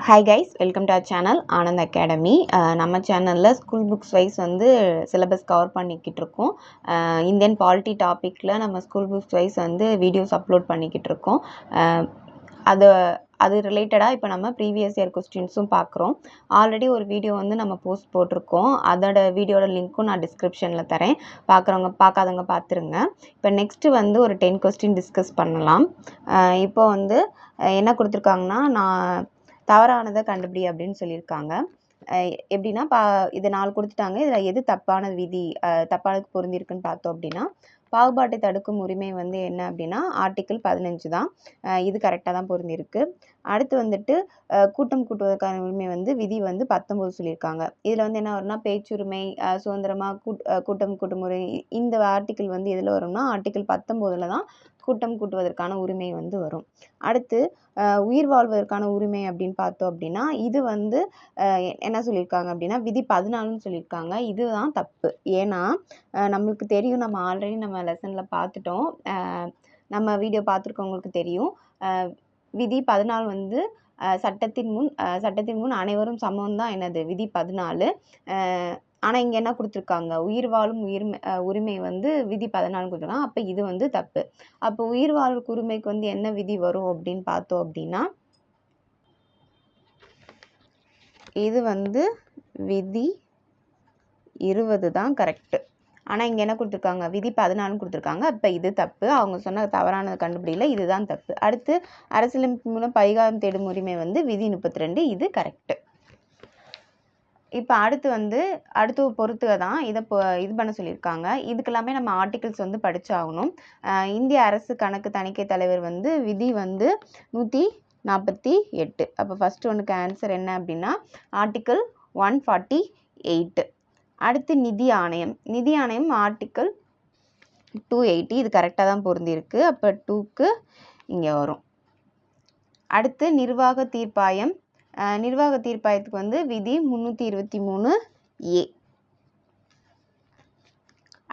Hi guys, welcome to our channel Anand Academy. நம்ம சேனலில் school books wise வந்து syllabus cover பண்ணிக்கிட்டு இருக்கோம். இந்தியன் பாலிட்டி டாப்பிக்கில் நம்ம ஸ்கூல் புக்ஸ் வைஸ் வந்து வீடியோஸ் அப்லோட் பண்ணிக்கிட்டு இருக்கோம். அது ரிலேட்டடாக இப்போ நம்ம ப்ரீவியஸ் இயர் கொஸ்டின்ஸும் பார்க்குறோம். ஆல்ரெடி ஒரு வீடியோ வந்து நம்ம போஸ்ட் போட்டிருக்கோம். அதோட வீடியோட லிங்க்கும் நான் டிஸ்கிரிப்ஷனில் தரேன். பார்க்காதவங்க பார்த்துருங்க. இப்போ நெக்ஸ்ட்டு வந்து ஒரு 10 கொஸ்டின் டிஸ்கஸ் பண்ணலாம். இப்போ வந்து என்ன கொடுத்துருக்காங்கன்னா, நான் தவறானதை கண்டுபிடி அப்படின்னு சொல்லியிருக்காங்க. எப்படின்னா இது 4 கொடுத்துட்டாங்க. இதில் எது தப்பான விதி தப்பானது பொருந்திருக்குன்னு பார்த்தோம் அப்படின்னா, பாகுபாட்டை தடுக்கும் உரிமை வந்து என்ன அப்படின்னா ஆர்டிக்கிள் 15 தான். இது கரெக்டாக தான் பொருந்திருக்கு. அடுத்து வந்துட்டு கூட்டம் கூட்டுவதற்கான உரிமை வந்து விதி வந்து 19 சொல்லியிருக்காங்க. இதில் வந்து என்ன வரும்னா பேச்சுரிமை, சுதந்திரமாக கூட்டம் கூட்டும் உரிமை, இந்த ஆர்டிக்கிள் வந்து எதில் வரும்னா ஆர்டிக்கிள் 19 தான் கூட்டம் கூட்டுவதற்கான உரிமை வந்து வரும். அடுத்து உயிர் வாழ்வதற்கான உரிமை அப்படின்னு பார்த்தோம் அப்படின்னா, இது வந்து என்ன சொல்லியிருக்காங்க அப்படின்னா விதி 14ன்னு சொல்லியிருக்காங்க. இதுதான் தப்பு. ஏன்னா நம்மளுக்கு தெரியும், நம்ம ஆல்ரெடி நம்ம லெசனில் பார்த்துட்டோம். நம்ம வீடியோ பார்த்துருக்கவங்களுக்கு தெரியும். விதி 14 வந்து சட்டத்தின் முன் அனைவரும் சமம் தான் என்னது விதி 14. ஆனால் இங்கே என்ன கொடுத்துருக்காங்க, உயிர் வாழும் உரிமை வந்து விதி 14 கொடுத்துருக்காங்க. அப்போ இது வந்து தப்பு. அப்போ உயிர் வாழ்வுக்கு உரிமைக்கு வந்து என்ன விதி வரும் அப்படின்னு பார்த்தோம் அப்படின்னா, இது வந்து விதி 20 தான் கரெக்டு. ஆனால் இங்கே என்ன கொடுத்துருக்காங்க, விதி 14 கொடுத்துருக்காங்க. அப்போ இது தப்பு. அவங்க சொன்ன தவறானது கண்டுபிடியில் இதுதான் தப்பு. அடுத்து அரசியலமைப்பு மூலம் பரிகாரம் தேடும் உரிமை வந்து விதி 32. இது கரெக்டு. இப்போ அடுத்து பொறுத்துக தான் இதை இது பண்ண சொல்லியிருக்காங்க. இதுக்கெல்லாமே நம்ம ஆர்டிகிள்ஸ் வந்து படித்தாகணும். இந்திய அரசு கணக்கு தணிக்கை தலைவர் வந்து விதி வந்து 148. அப்போ ஃபஸ்ட்டு ஒன்றுக்கு ஆன்சர் என்ன அப்படின்னா ஆர்டிக்கிள் 148. அடுத்து நிதி ஆணையம் ஆர்டிக்கிள் 280. இது கரெக்டாக தான் பொருந்திருக்கு. அப்போ 2க்கு இங்கே வரும். அடுத்து நிர்வாக தீர்ப்பாயத்துக்கு வந்து விதி 323A.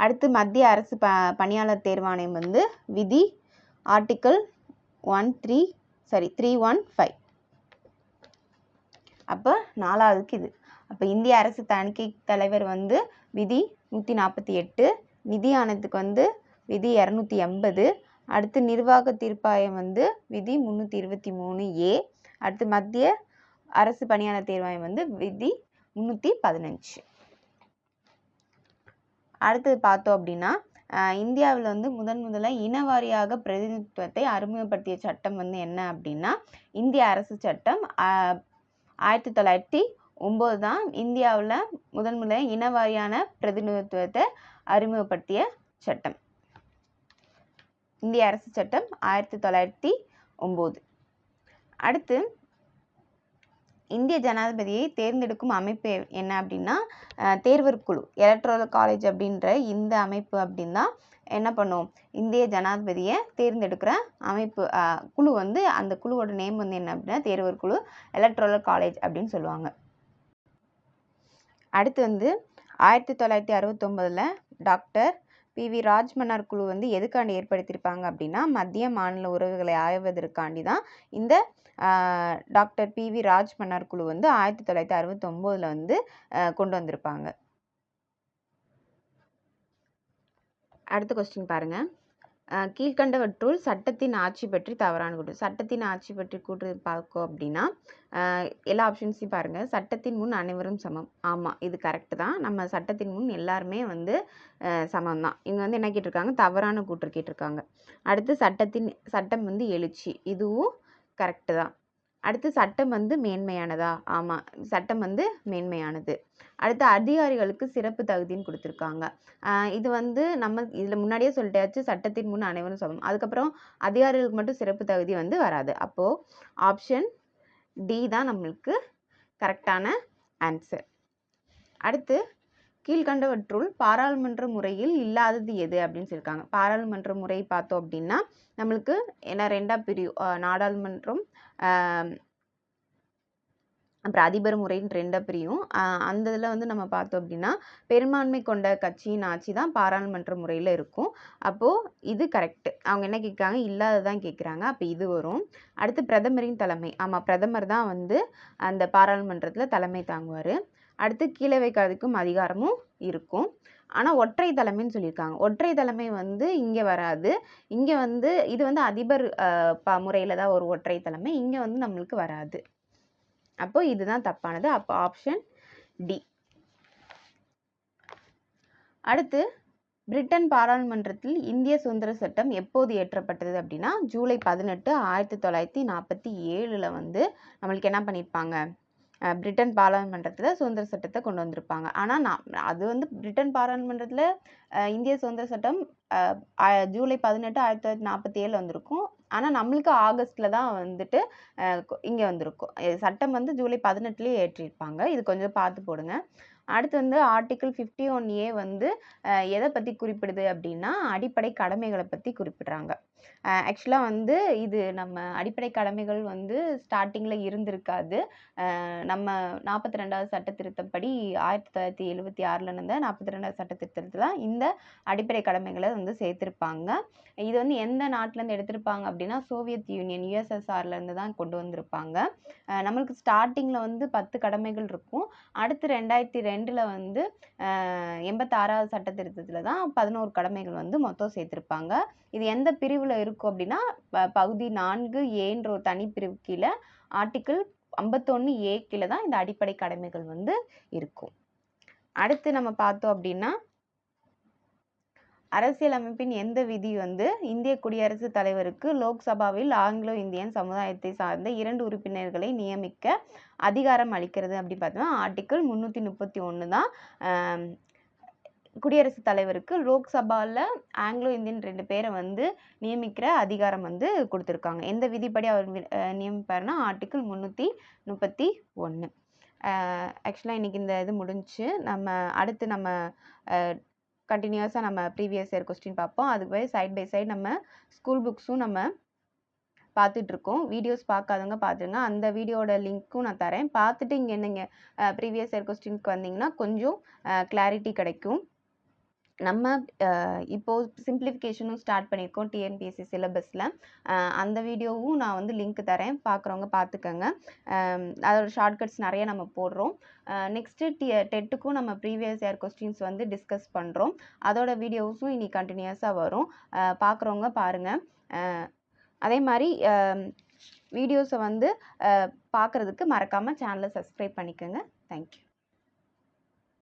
அடுத்து மத்திய அரசு பணியாளர் தேர்வாணையம் வந்து விதி ஆர்டிக்கிள் 315. அப்போ 4வதுக்கு இது. அப்போ இந்திய அரசு தணிக்கை தலைவர் வந்து விதி 148, நிதி ஆணையத்துக்கு வந்து விதி 280, அடுத்து நிர்வாக தீர்ப்பாயம் வந்து விதி 323A, அடுத்து மத்திய அரசு பணியாளர் தேர்வாயம் வந்து விதி 315. அடுத்தது பார்த்தோம் அப்படின்னா, இந்தியாவில் வந்து முதல்ல இனவாரியாக பிரதிநிதித்துவத்தை அறிமுகப்படுத்திய சட்டம் வந்து என்ன அப்படின்னா இந்திய அரசு சட்டம் 1909 தான். இந்தியாவில் முதல்ல இனவாரியான பிரதிநிதித்துவத்தை அறிமுகப்படுத்திய சட்டம் இந்திய அரசு சட்டம் 1909. அடுத்து இந்திய ஜனாதிபதியை தேர்ந்தெடுக்கும் அமைப்பு என்ன அப்படின்னா தேர்வர் குழு, எலக்ட்ரல் காலேஜ் அப்படின்ற இந்த அமைப்பு அப்படின்னா என்ன பண்ணும், இந்திய ஜனாதிபதியை தேர்ந்தெடுக்கிற அமைப்பு குழு வந்து அந்த குழுவோட நேம் வந்து என்ன அப்படின்னா தேர்வர் குழு, எலக்ட்ரல் காலேஜ் அப்படின்னு சொல்லுவாங்க. அடுத்து வந்து 1969 டாக்டர் PV ராஜ்மன்னார் குழு வந்து எதுக்காண்டி ஏற்படுத்தியிருப்பாங்க அப்படின்னா மத்திய மாநில உறவுகளை ஆய்வதற்காண்டி தான் இந்த டாக்டர் PV ராஜ்மன்னார் குழு வந்து 1969 வந்து கொண்டு வந்திருப்பாங்க. அடுத்த கொஸ்டின் பாருங்க. கீழ்கண்டவற்றுள் சட்டத்தின் ஆட்சி பற்றி தவறான கூற்று. சட்டத்தின் ஆட்சி பற்றி கூற்று பார்க்கும் அப்படின்னா எல்லா ஆப்ஷன்ஸையும் பாருங்கள். சட்டத்தின் முன் அனைவரும் சமம். ஆமாம், இது கரெக்டு தான். நம்ம சட்டத்தின் முன் எல்லாருமே வந்து சமம் தான். இவங்க வந்து என்ன கேட்டிருக்காங்க, தவறான கூற்று கேட்டிருக்காங்க. அடுத்து சட்டம் வந்து எழுச்சி, இதுவும் கரெக்டு தான். அடுத்து சட்டம் வந்து மேன்மையானதா, ஆமாம், சட்டம் வந்து மேன்மையானது. அடுத்து அதிகாரிகளுக்கு சிறப்பு தகுதின்னு கொடுத்துருக்காங்க. இது வந்து நம்ம இதில் முன்னாடியே சொல்லிட்டாச்சு, சட்டத்தின் முன் அனைவரும் சமம். அதுக்கப்புறம் அதிகாரிகளுக்கு மட்டும் சிறப்பு தகுதி வந்து வராது. அப்போது ஆப்ஷன் டி தான் நம்மளுக்கு கரெக்டான ஆன்சர். அடுத்து கீழ்கண்டவற்றுள் பாராளுமன்ற முறையில் இல்லாதது எது அப்படின்னு சொல்லியிருக்காங்க. பாராளுமன்ற முறை பார்த்தோம் அப்படின்னா நம்மளுக்கு என்ன 2ஆ பிரியும், நாடாளுமன்றம் அப்புறம் அதிபர் முறைன்னு 2 பிரியும். அந்த இதில் வந்து நம்ம பார்த்தோம் அப்படின்னா பெரும்பான்மை கொண்ட கட்சியின் ஆட்சி தான் பாராளுமன்ற முறையில் இருக்கும். அப்போது இது கரெக்டு. அவங்க என்ன கேட்குறாங்க, இல்லாததான் கேட்குறாங்க. அப்போ இது வரும். அடுத்து பிரதமரின் தலைமை. ஆமாம், பிரதமர் தான் வந்து அந்த பாராளுமன்றத்தில் தலைமை தாங்குவார். அடுத்து கீழே வைக்கிறதுக்கும் அதிகாரமும் இருக்கும். ஆனால் ஒற்றை தலைமைன்னு சொல்லியிருக்காங்க. ஒற்றை தலைமை வந்து இங்கே வராது. இங்கே வந்து இது வந்து அதிபர் முறையில் தான் ஒரு ஒற்றை தலைமை. இங்கே வந்து நம்மளுக்கு வராது. அப்போ இதுதான் தப்பானது. அப்போ ஆப்ஷன் டி. அடுத்து பிரிட்டன் பாராளுமன்றத்தில் இந்திய சுதந்திர சட்டம் எப்போது இயற்றப்பட்டது அப்படின்னா ஜூலை 18, 1947 வந்து நம்மளுக்கு என்ன பண்ணியிருப்பாங்க, பிரிட்டன் பாராளுமன்றத்தில் சுதந்திர சட்டத்தை கொண்டு வந்திருப்பாங்க. ஆனால் அது வந்து பிரிட்டன் பாராளுமன்றத்தில் இந்திய சுதந்திர சட்டம் ஜூலை 18, 1947 வந்திருக்கும். ஆனால் நம்மளுக்கு ஆகஸ்ட்டில் தான் வந்துட்டு இங்கே வந்திருக்கும். சட்டம் வந்து ஜூலை 18லேயே ஏற்றிருப்பாங்க. இது கொஞ்சம் பார்த்து போடுங்க. அடுத்து வந்து ஆர்டிக்கிள் 51A வந்து எதை பற்றி குறிப்பிடுது அப்படின்னா அடிப்படை கடமைகளை பற்றி குறிப்பிடுறாங்க. ஆக்சுவலாக வந்து இது நம்ம அடிப்படை கடமைகள் வந்து ஸ்டார்டிங்கில் இருந்திருக்காது. நம்ம 42வது சட்ட திருத்தப்படி 1976 நடந்த 42வது சட்ட திருத்தத்தில் தான் இந்த அடிப்படை கடமைகளை வந்து சேர்த்திருப்பாங்க. இது வந்து எந்த நாட்டிலேருந்து எடுத்திருப்பாங்க அப்படின்னா சோவியத் யூனியன் USSRலேருந்து தான் கொண்டு வந்திருப்பாங்க. நம்மளுக்கு ஸ்டார்டிங்கில் வந்து 10 கடமைகள் இருக்கும். அடுத்து 2002 வந்து 86வது சட்ட திருத்தத்தில் தான் 11 கடமைகள் வந்து மொத்தம் சேர்த்திருப்பாங்க. இது எந்த பிரிவில் இருக்கும் அப்படின்னா பகுதி 4A ஒரு தனி பிரிவு கீழே ஆர்டிக்கிள் 51A கீழே தான் இந்த அடிப்படை கடமைகள் வந்து இருக்கும். அடுத்து நம்ம பார்த்தோம் அப்படின்னா அரசியலமைப்பின் எந்த விதி வந்து இந்திய குடியரசுத் தலைவருக்கு லோக்சபாவில் ஆங்கிலோ இந்தியன் சமுதாயத்தை சார்ந்த 2 உறுப்பினர்களை நியமிக்க அதிகாரம் அளிக்கிறது அப்படின்னு பார்த்தோம்னா ஆர்டிக்கிள் 331 தான் குடியரசுத் தலைவருக்கு லோக்சபாவில் ஆங்கிலோ இந்தியன் 2 பேரை வந்து நியமிக்கிற அதிகாரம் வந்து கொடுத்துருக்காங்க. எந்த விதிப்படி அவர் நியமிப்பார்னா ஆர்டிக்கிள் 331. ஆக்சுவலாக இன்றைக்கி இந்த இது முடிஞ்சு அடுத்து நம்ம கண்டினியூஸாக நம்ம ப்ரீவியஸ் இயர் கொஸ்டின் பார்ப்போம். அதுக்கு போய் சைட் பை சைட் நம்ம ஸ்கூல் புக்ஸும் நம்ம பார்த்துட்ருக்கோம். வீடியோஸ் பார்க்காதவங்க பார்த்துருங்க. அந்த வீடியோட லிங்க்கும் நான் தரேன். பார்த்துட்டு இங்கே நீங்கள் ப்ரீவியஸ் இயர் கொஸ்டினுக்கு வந்தீங்கன்னா கொஞ்சம் கிளாரிட்டி கிடைக்கும். நம்ம இப்போது சிம்பிளிஃபிகேஷனும் ஸ்டார்ட் பண்ணியிருக்கோம் டிஎன்பிஎஸ்சி சிலபஸில். அந்த வீடியோவும் நான் வந்து லிங்க் தரேன், பார்க்குறவங்க பார்த்துக்கோங்க. அதோட ஷார்ட்கட்ஸ் நிறைய நம்ம போடுறோம். நெக்ஸ்ட்டு டெட்டுக்கும் நம்ம ப்ரீவியஸ் இயர் கொஸ்டின்ஸ் வந்து டிஸ்கஸ் பண்ணுறோம். அதோட வீடியோஸும் இனி கண்டினியூஸாக வரும். பார்க்குறவங்க பாருங்கள். அதே மாதிரி வீடியோஸை வந்து பார்க்குறதுக்கு மறக்காமல் சேனலை சப்ஸ்கிரைப் பண்ணிக்கோங்க. தேங்க்யூ.